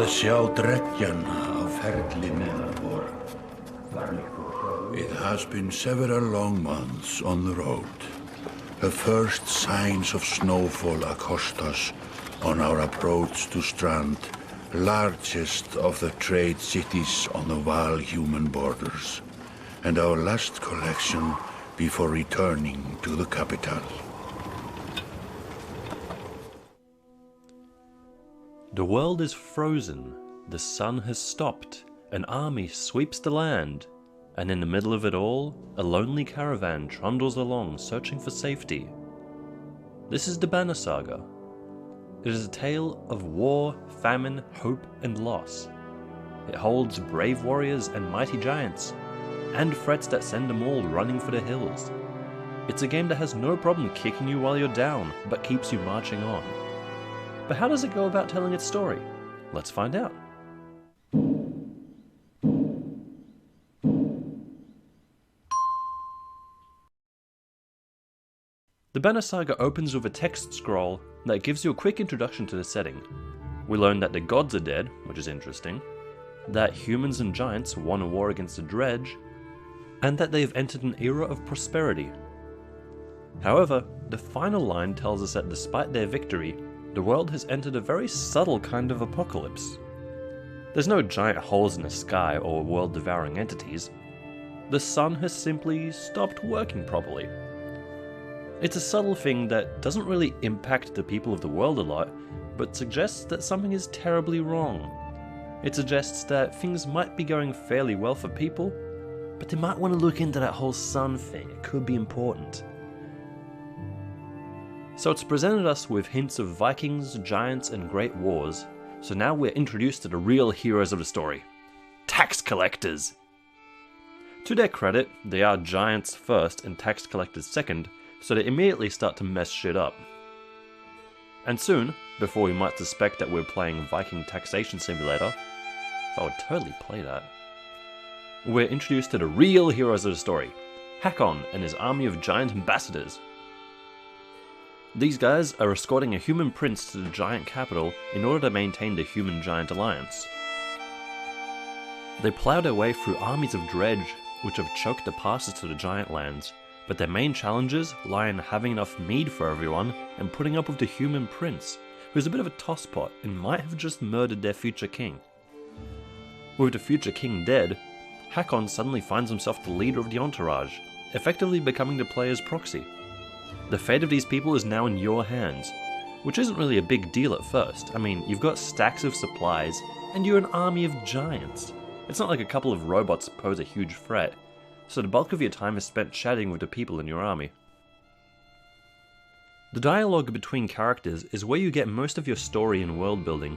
sjá dreggjana á ferli meðan vor. It has been several long months on the road. The first signs of snowfall accost us on our approach to Strand, largest of the trade cities on the Val-human borders, and our last collection before returning to the capital. The world is frozen, the sun has stopped, an army sweeps the land, and in the middle of it all, a lonely caravan trundles along searching for safety. This is the Banner Saga. It is a tale of war, famine, hope, and loss. It holds brave warriors and mighty giants, and threats that send them all running for the hills. It's a game that has no problem kicking you while you're down, but keeps you marching on. But how does it go about telling its story? Let's find out. The Banner Saga opens with a text scroll that gives you a quick introduction to the setting. We learn that the gods are dead, which is interesting, that humans and giants won a war against the Dredge, and that they have entered an era of prosperity. However, the final line tells us that despite their victory, the world has entered a very subtle kind of apocalypse. There's no giant holes in the sky or world-devouring entities. The sun has simply stopped working properly. It's a subtle thing that doesn't really impact the people of the world a lot, but suggests that something is terribly wrong. It suggests that things might be going fairly well for people, but they might want to look into that whole sun thing. It could be important. So it's presented us with hints of Vikings, giants, and great wars, so now we're introduced to the real heroes of the story. Tax collectors! To their credit, they are giants first and tax collectors second, so they immediately start to mess shit up. And soon, before we might suspect that we're playing Viking Taxation Simulator, I would totally play that, we're introduced to the real heroes of the story, Hakon and his army of giant ambassadors. These guys are escorting a human prince to the giant capital in order to maintain the human-giant alliance. They plough their way through armies of Dredge, which have choked the passes to the giant lands, but their main challenges lie in having enough mead for everyone and putting up with the human prince, who's a bit of a tosspot and might have just murdered their future king. With the future king dead, Hakon suddenly finds himself the leader of the entourage, effectively becoming the player's proxy. The fate of these people is now in your hands, which isn't really a big deal at first. I mean, you've got stacks of supplies, and you're an army of giants. It's not like a couple of robots pose a huge threat, so the bulk of your time is spent chatting with the people in your army. The dialogue between characters is where you get most of your story and world building.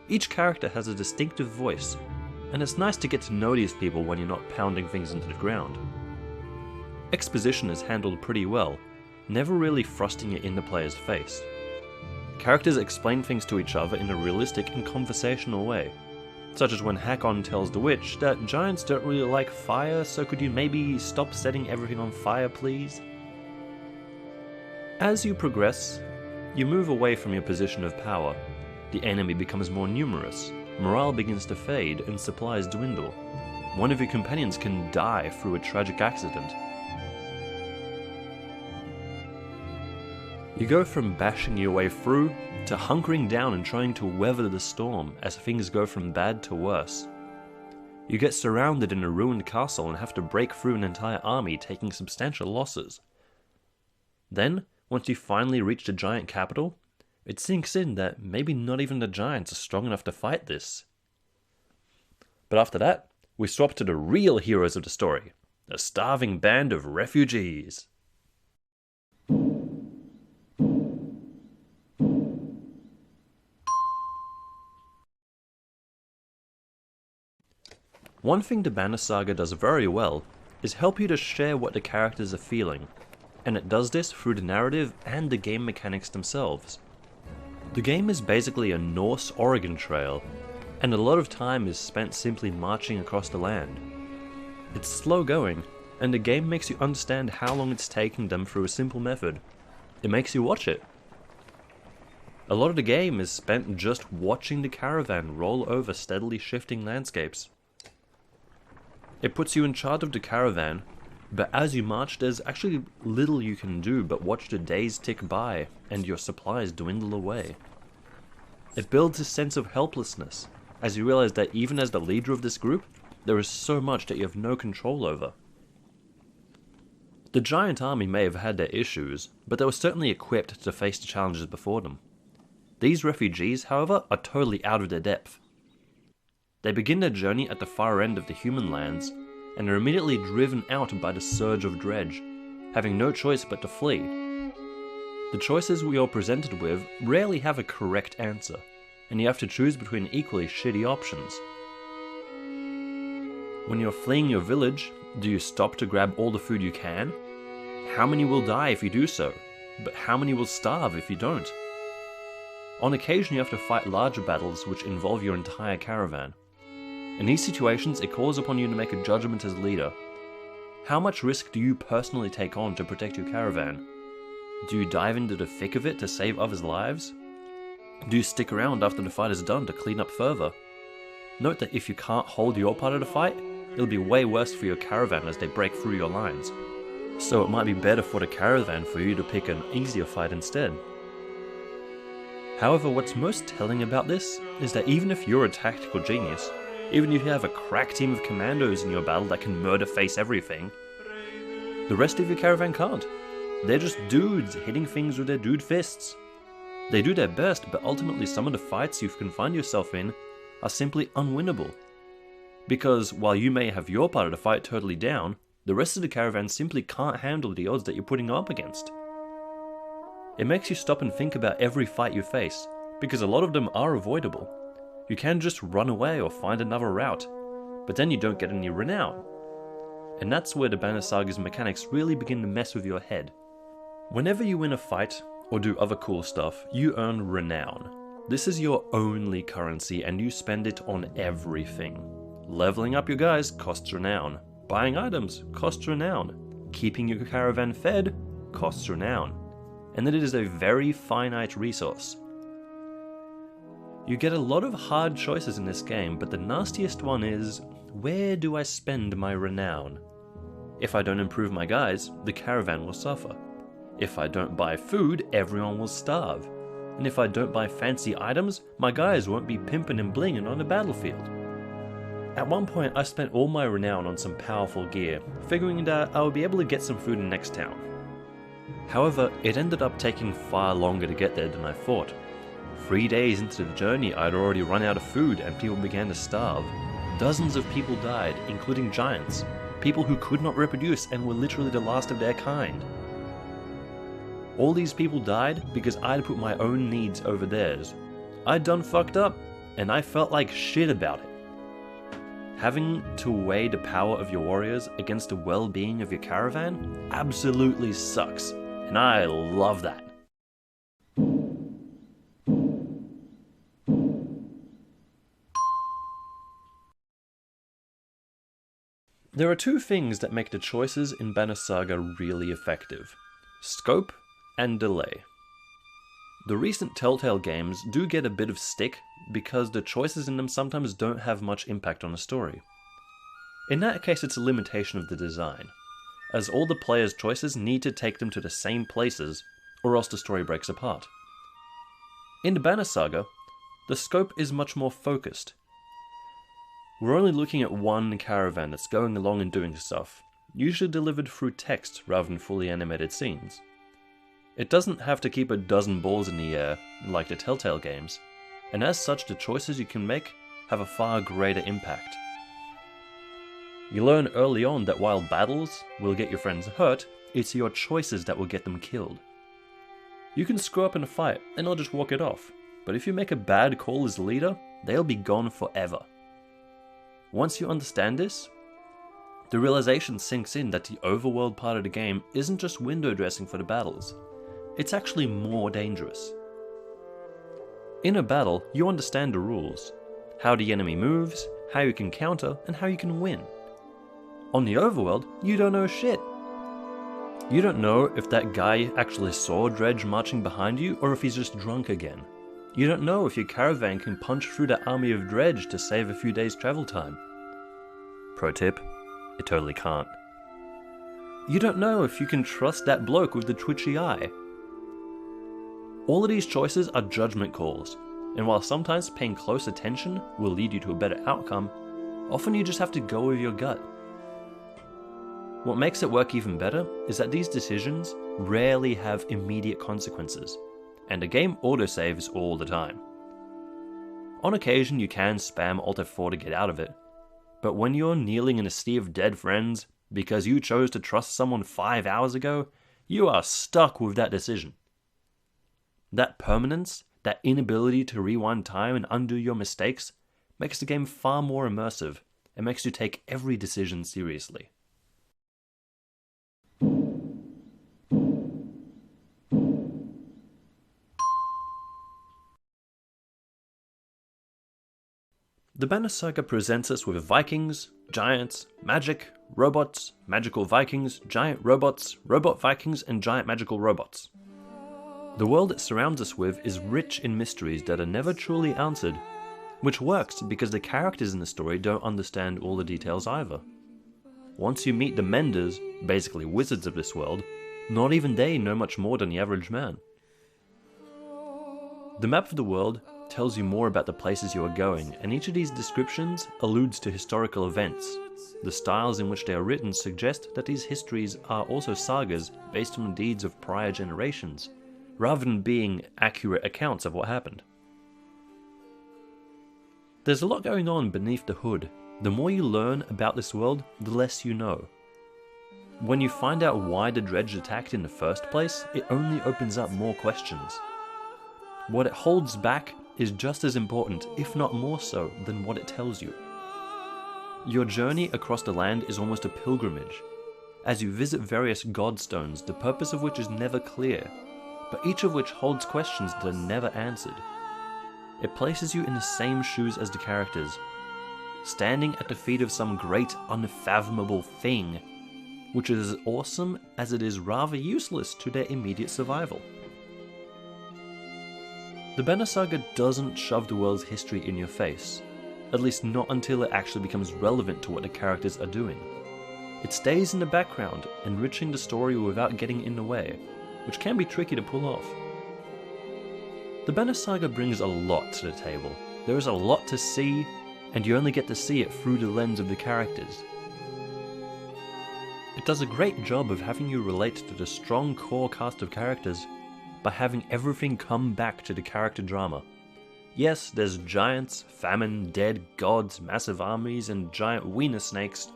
Each character has a distinctive voice, and it's nice to get to know these people when you're not pounding things into the ground. Exposition is handled pretty well, never really thrusting it in the player's face. Characters explain things to each other in a realistic and conversational way, such as when Hakon tells the witch that giants don't really like fire, so could you maybe stop setting everything on fire, please? As you progress, you move away from your position of power. The enemy becomes more numerous, morale begins to fade, and supplies dwindle. One of your companions can die through a tragic accident. You go from bashing your way through to hunkering down and trying to weather the storm as things go from bad to worse. You get surrounded in a ruined castle and have to break through an entire army, taking substantial losses. Then, once you finally reach the giant capital, it sinks in that maybe not even the giants are strong enough to fight this. But after that, we swap to the real heroes of the story, a starving band of refugees. One thing the Banner Saga does very well is help you to share what the characters are feeling, and it does this through the narrative and the game mechanics themselves. The game is basically a Norse Oregon Trail, and a lot of time is spent simply marching across the land. It's slow going, and the game makes you understand how long it's taking them through a simple method. It makes you watch it. A lot of the game is spent just watching the caravan roll over steadily shifting landscapes. It puts you in charge of the caravan, but as you march there's actually little you can do but watch the days tick by and your supplies dwindle away. It builds a sense of helplessness, as you realize that even as the leader of this group, there is so much that you have no control over. The giant army may have had their issues, but they were certainly equipped to face the challenges before them. These refugees, however, are totally out of their depth. They begin their journey at the far end of the human lands, and are immediately driven out by the surge of dredge, having no choice but to flee. The choices we are presented with rarely have a correct answer, and you have to choose between equally shitty options. When you're fleeing your village, do you stop to grab all the food you can? How many will die if you do so? But how many will starve if you don't? On occasion you have to fight larger battles which involve your entire caravan. In these situations it calls upon you to make a judgment as leader. How much risk do you personally take on to protect your caravan? Do you dive into the thick of it to save others' lives? Do you stick around after the fight is done to clean up further? Note that if you can't hold your part of the fight, it'll be way worse for your caravan as they break through your lines. So it might be better for the caravan for you to pick an easier fight instead. However, what's most telling about this is that even if you're a tactical genius, even if you have a crack team of commandos in your battle that can murder face everything, the rest of your caravan can't. They're just dudes hitting things with their dude fists. They do their best, but ultimately some of the fights you can find yourself in are simply unwinnable. Because while you may have your part of the fight totally down, the rest of the caravan simply can't handle the odds that you're putting up against. It makes you stop and think about every fight you face, because a lot of them are avoidable. You can just run away or find another route, but then you don't get any renown. And that's where the Banner Saga's mechanics really begin to mess with your head. Whenever you win a fight, or do other cool stuff, you earn renown. This is your only currency and you spend it on everything. Leveling up your guys costs renown. Buying items costs renown. Keeping your caravan fed costs renown. And that it is a very finite resource. You get a lot of hard choices in this game, but the nastiest one is, where do I spend my renown? If I don't improve my guys, the caravan will suffer. If I don't buy food, everyone will starve. And if I don't buy fancy items, my guys won't be pimping and blinging on the battlefield. At one point I spent all my renown on some powerful gear, figuring that I would be able to get some food in the next town. However, it ended up taking far longer to get there than I thought. 3 days into the journey I had already run out of food and people began to starve. Dozens of people died, including giants, people who could not reproduce and were literally the last of their kind. All these people died because I'd put my own needs over theirs. I'd done fucked up, and I felt like shit about it. Having to weigh the power of your warriors against the well-being of your caravan absolutely sucks, and I love that. There are two things that make the choices in Banner Saga really effective: scope and delay. The recent Telltale games do get a bit of stick because the choices in them sometimes don't have much impact on the story. In that case it's a limitation of the design, as all the players' choices need to take them to the same places or else the story breaks apart. In the Banner Saga, the scope is much more focused. We're only looking at one caravan that's going along and doing stuff, usually delivered through text rather than fully animated scenes. It doesn't have to keep a dozen balls in the air like the Telltale games, and as such the choices you can make have a far greater impact. You learn early on that while battles will get your friends hurt, it's your choices that will get them killed. You can screw up in a fight and they'll just walk it off, but if you make a bad call as leader, they'll be gone forever. Once you understand this, the realization sinks in that the overworld part of the game isn't just window dressing for the battles. It's actually more dangerous. In a battle, you understand the rules, how the enemy moves, how you can counter, and how you can win. On the overworld, you don't know shit. You don't know if that guy actually saw Dredge marching behind you or if he's just drunk again. You don't know if your caravan can punch through the army of Dredge to save a few days travel time. Pro tip, it totally can't. You don't know if you can trust that bloke with the twitchy eye. All of these choices are judgment calls, and while sometimes paying close attention will lead you to a better outcome, often you just have to go with your gut. What makes it work even better is that these decisions rarely have immediate consequences, and the game autosaves all the time. On occasion you can spam Alt F4 to get out of it, but when you're kneeling in a sea of dead friends because you chose to trust someone 5 hours ago, you are stuck with that decision. That permanence, that inability to rewind time and undo your mistakes, makes the game far more immersive and makes you take every decision seriously. The Banner Saga presents us with Vikings, giants, magic, robots, magical Vikings, giant robots, robot Vikings, and giant magical robots. The world it surrounds us with is rich in mysteries that are never truly answered, which works because the characters in the story don't understand all the details either. Once you meet the Menders, basically wizards of this world, not even they know much more than the average man. The map of the world tells you more about the places you are going, and each of these descriptions alludes to historical events. The styles in which they are written suggest that these histories are also sagas based on the deeds of prior generations, rather than being accurate accounts of what happened. There's a lot going on beneath the hood. The more you learn about this world, the less you know. When you find out why the Dredge attacked in the first place, it only opens up more questions. What it holds back is just as important, if not more so, than what it tells you. Your journey across the land is almost a pilgrimage, as you visit various godstones, the purpose of which is never clear, but each of which holds questions that are never answered. It places you in the same shoes as the characters, standing at the feet of some great unfathomable thing, which is as awesome as it is rather useless to their immediate survival. The Banner Saga doesn't shove the world's history in your face, at least not until it actually becomes relevant to what the characters are doing. It stays in the background, enriching the story without getting in the way, which can be tricky to pull off. The Banner Saga brings a lot to the table. There is a lot to see, and you only get to see it through the lens of the characters. It does a great job of having you relate to the strong core cast of characters by having everything come back to the character drama. Yes, there's giants, famine, dead gods, massive armies, and giant wiener snakes,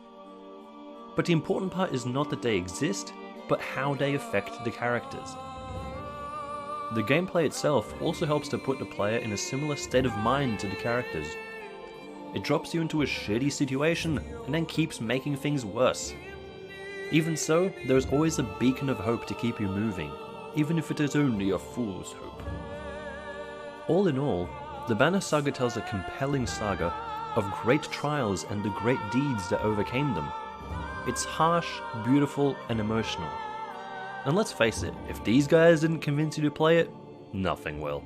but the important part is not that they exist, but how they affect the characters. The gameplay itself also helps to put the player in a similar state of mind to the characters. It drops you into a shitty situation, and then keeps making things worse. Even so, there is always a beacon of hope to keep you moving, even if it is only a fool's hope. All in all, the Banner Saga tells a compelling saga of great trials and the great deeds that overcame them. It's harsh, beautiful, and emotional. And let's face it, if these guys didn't convince you to play it, nothing will.